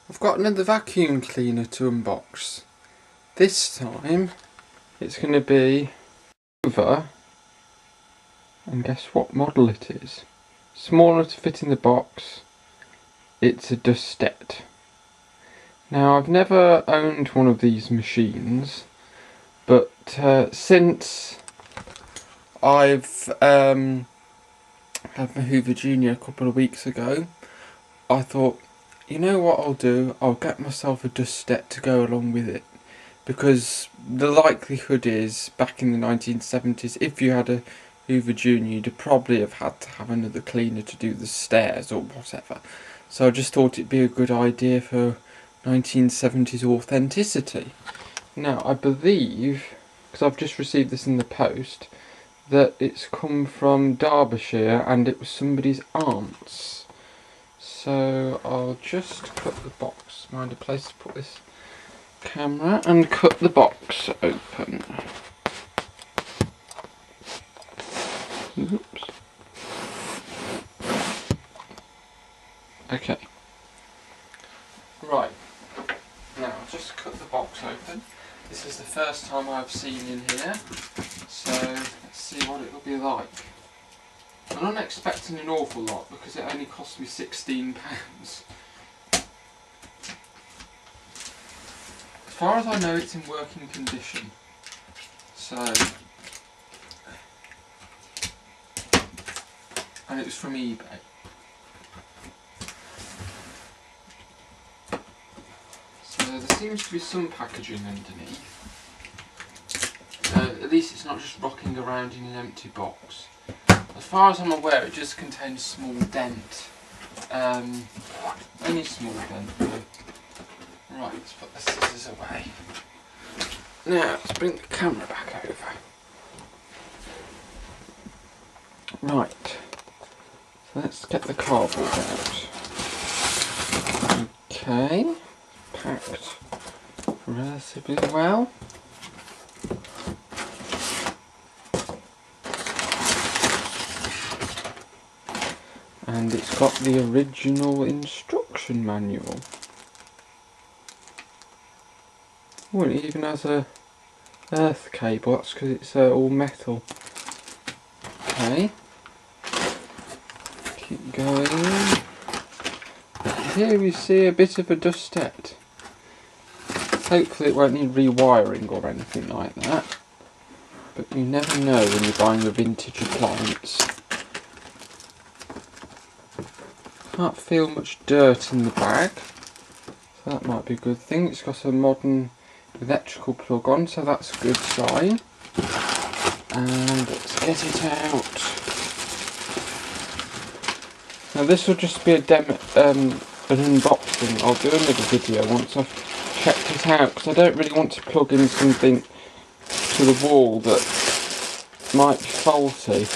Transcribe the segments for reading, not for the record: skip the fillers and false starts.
I've got another vacuum cleaner to unbox. This time it's going to be hoover, and guess what model it is? Small enough to fit in the box. It's a dustette. Now, I've never owned one of these machines, but since I've had my Hoover Junior a couple of weeks ago, I thought, you know what I'll do? I'll get myself a dustette to go along with it, because the likelihood is, back in the 1970s, if you had a Hoover Junior, you'd probably have had to have another cleaner to do the stairs or whatever. So I just thought it'd be a good idea for 1970s authenticity. Now, I believe, because I've just received this in the post, that it's come from Derbyshire and it was somebody's aunt's. So I'll just cut the box, find a place to put this camera, and cut the box open. Oops. Okay. Right. Now, I'll just cut the box open. This is the first time I've seen in here, so let's see what it'll be like. I'm not expecting an awful lot because it only cost me £16. As far as I know, it's in working condition. So, and it was from eBay. So there seems to be some packaging underneath. At least it's not just rocking around in an empty box. As far as I'm aware, it just contains a small dent. Only a small dent though. Right, let's put the scissors away. Now, let's bring the camera back over. Right, so let's get the cardboard out. Okay, packed relatively well. And it's got the original instruction manual. Oh, it even has a earth cable. That's because it's all metal. Okay. Keep going. Here we see a bit of a dustette. Hopefully it won't need rewiring or anything like that. But you never know when you're buying a vintage appliance. Can't feel much dirt in the bag, so that might be a good thing. It's got a modern electrical plug on, so that's a good sign. And let's get it out. Now this will just be a demo, an unboxing. I'll do another video once I've checked it out, because I don't really want to plug in something to the wall that might be faulty.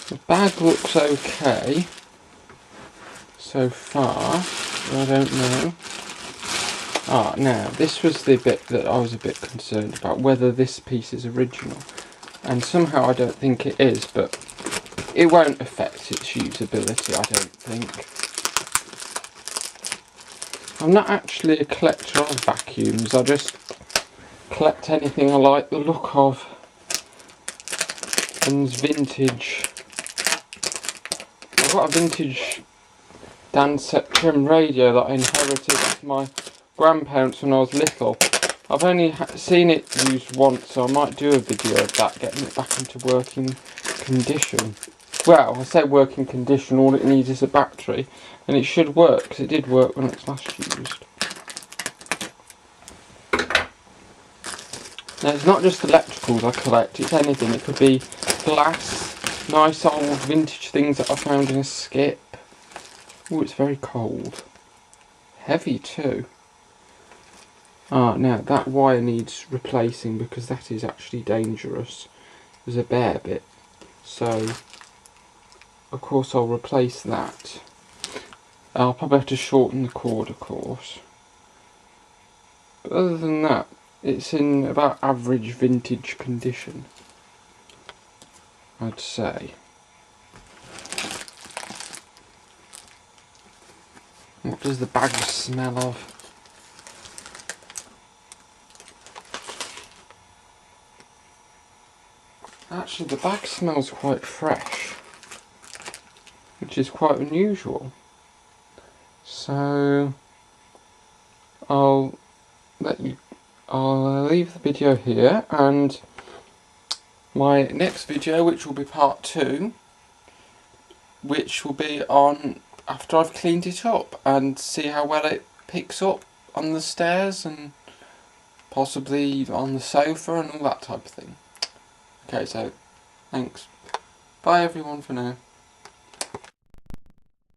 The bag looks okay so far, but I don't know. Now this was the bit that I was a bit concerned about, whether this piece is original, and somehow I don't think it is, but it won't affect its usability, I don't think. I'm not actually a collector of vacuums, I just collect anything I like the look of. And vintage. I've got a vintage dustette trim radio that I inherited from my grandparents when I was little. I've only seen it used once, so I might do a video of that, getting it back into working condition. Well, I say working condition, all it needs is a battery, and it should work, because it did work when it was last used. Now, it's not just electricals I collect, it's anything. It could be glass, nice old vintage things that I found in a skip. Oh, it's very cold. Heavy too. Now that wire needs replacing, because that is actually dangerous. There's a bare bit. So, of course I'll replace that. I'll probably have to shorten the cord, of course. But other than that, it's in about average vintage condition. I'd say. What does the bag smell of? Actually, the bag smells quite fresh, which is quite unusual. So I'll leave the video here, and my next video, which will be part 2, which will be on after I've cleaned it up and see how well it picks up on the stairs and possibly on the sofa and all that type of thing. Okay, so thanks. Bye everyone for now.